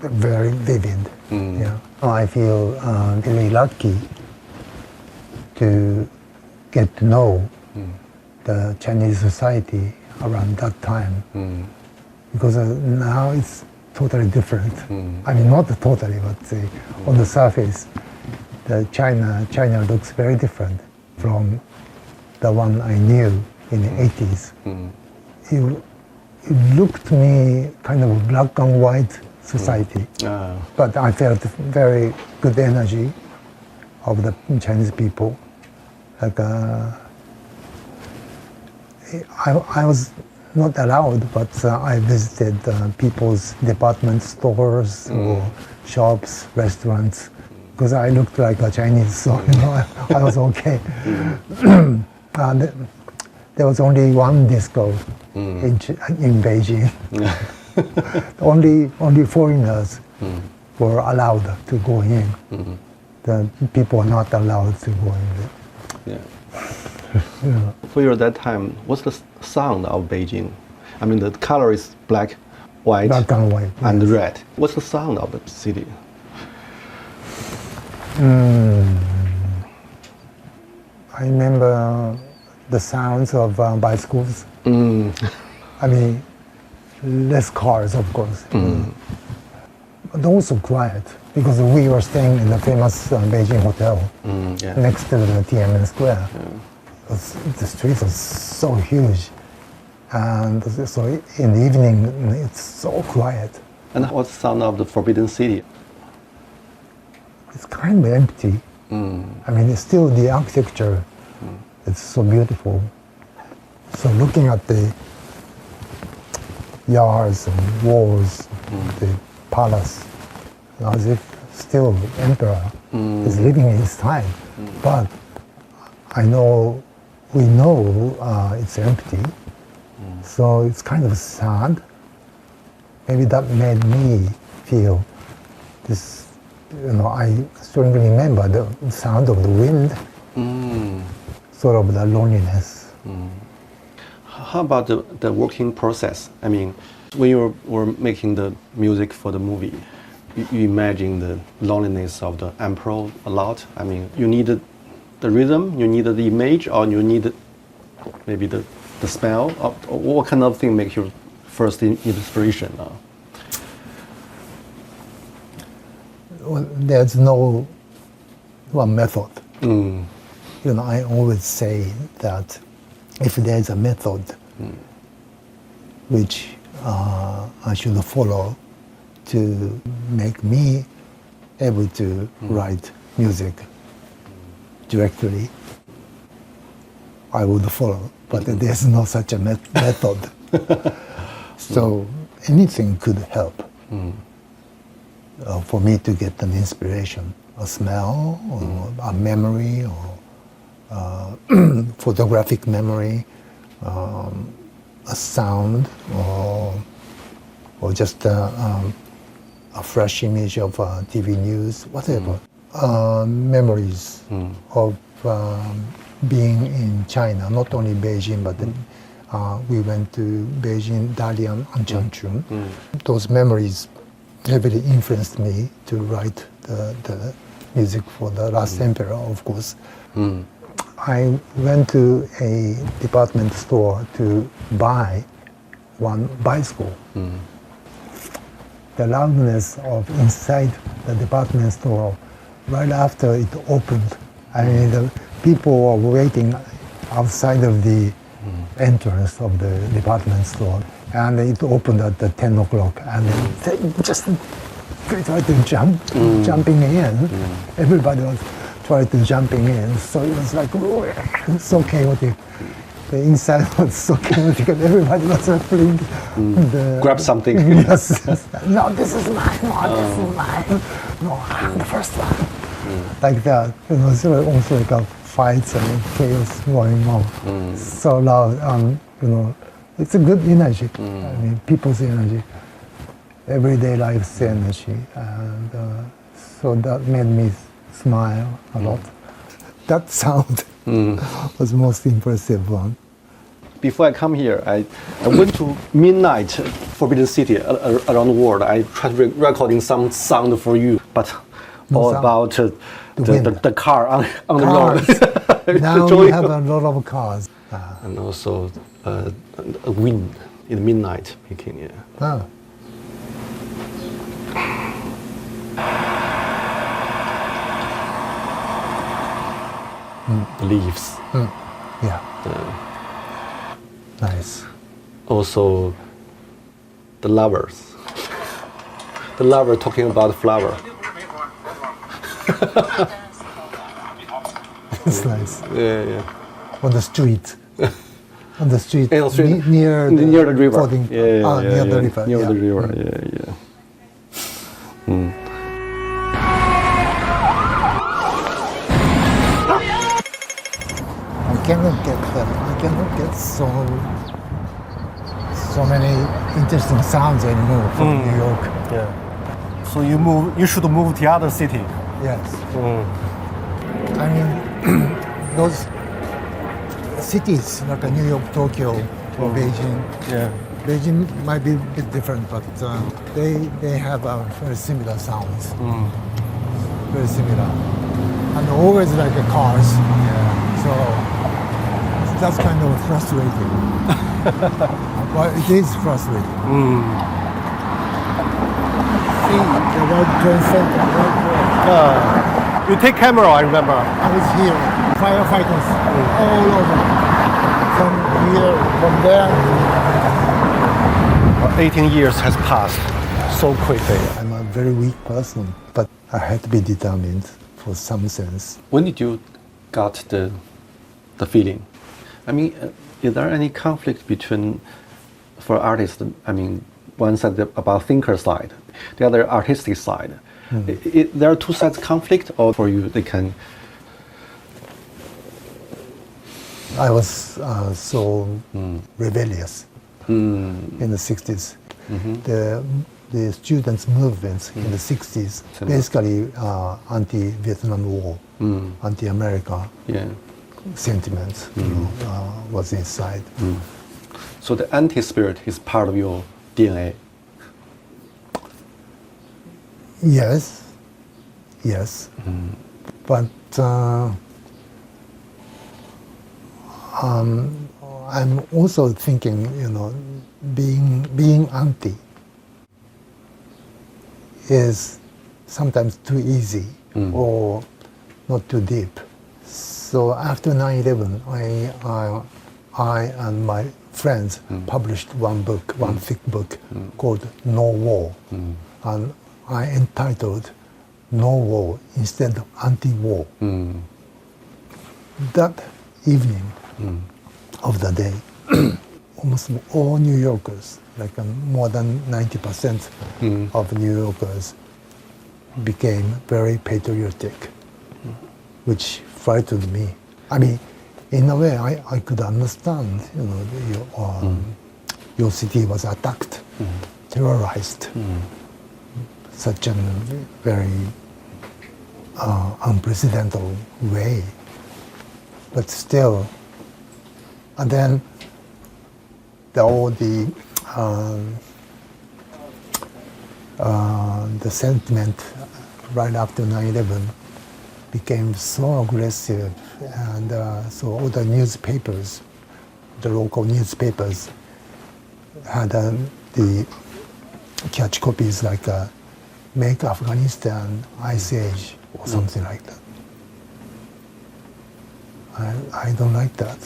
very vivid. Yeah. I feel really lucky to get to know the Chinese society around that time, because now it's totally different. I mean, not totally, but on the surface, China looks very different from the one I knew in the 80s. It looked to me kind of a black and white society, but I felt very good energy of the Chinese people. Like I was not allowed, but I visited people's department stores or shops, restaurants, because I looked like a Chinese, so I was okay. There was only one disco in Beijing. Only foreigners were allowed to go in. The people are not allowed to go in there. Yeah. For you at that time, what's the sound of Beijing? I mean, the color is black, white, and red. What's the sound of the city? I remember the sounds of bicycles. I mean, less cars, of course. But also quiet, because we were staying in the famous Beijing hotel next to the Tiananmen Square. The streets are so huge, and so in the evening it's so quiet. And what's the sound of the Forbidden City? It's kind of empty. I mean, it's still the architecture. It's so beautiful. So looking at the yards and walls, the palace, as if still the emperor is living in his time. But we know it's empty, so it's kind of sad. Maybe that made me feel this, I strongly remember the sound of the wind, sort of the loneliness. How about the working process? I mean, when you were making the music for the movie, you imagine the loneliness of the emperor a lot. I mean, you needed the rhythm, you needed the image, or you needed maybe the smell? What kind of thing makes your first inspiration? Well, there's no one method. I always say that if there's a method which I should follow to make me able to write music directly, I would follow. But there's no such a method. So anything could help for me to get an inspiration, a smell, or a memory, or photographic memory, a sound, or just a fresh image of TV news, whatever. Memories of being in China, not only Beijing, but we went to Beijing, Dalian, and Changchun. Those memories heavily influenced me to write the music for The Last Emperor, of course. I went to a department store to buy one bicycle. The loudness of inside the department store, right after it opened, I mean, the people were waiting outside of the entrance of the department store, and it opened at 10 o'clock, and they just tried to jumping in. Everybody was trying to jumping in, so it was like so chaotic. The inside was so chaotic, and everybody was playing. Grab something. Yes. No, this is mine. No, this is mine. No, I'm the first one. Like that. So almost like a fights and chaos going on. So loud. It's a good energy. I mean, people's energy, everyday life's energy, and so that made me smile a lot. That sound was the most impressive one. before I come here, I went to midnight Forbidden City around the world. I tried recording some sound for you, but all about the car on the road. Now we have a lot of cars. And also a wind in the midnight making it. Oh. The leaves. Yeah. Nice. Also the lovers. The lover talking about flower. It's nice. Yeah. On the street. On the street. Yeah, on the street. Near the river. Floating, near the river. Near yeah. the river. Yeah. I cannot get so many interesting sounds anymore from New York. Yeah. So you should move to other city. Yes. I mean, those cities like New York, Tokyo, or Beijing. Yeah. Beijing might be a bit different, but they have very similar sounds. Very similar, and always like cars. Yeah. So that's kind of frustrating. Well, it is frustrating. See the World Trade Center. You take camera, I remember. I was here, firefighters all over. From here, from there. 18 years has passed so quickly. I'm a very weak person, but I had to be determined for some sense. When did you got the feeling? I mean, is there any conflict between, for artists, I mean, one side about thinker side, the other artistic side? There are two sides conflict, or for you they can? I was so rebellious in the 60s. The students' movements in the 60s, basically anti-Vietnam War, anti-America sentiments was inside. So the anti-spirit is part of your DNA? Yes. But I'm also thinking, being anti is sometimes too easy or not too deep. So after 9/11, I and my friends published one thick book called No War, and I entitled No War instead of Anti-War. That evening of the day, almost all New Yorkers, like more than 90% of New Yorkers, became very patriotic, which frightened me. I mean, in a way, I could understand, your city was attacked, terrorized, such a very unprecedented way. But still, and then all the sentiment right after 9/11 became so aggressive, and so all the newspapers, the local newspapers, had the catch copies like "Make Afghanistan Ice Age" or something like that. I don't like that.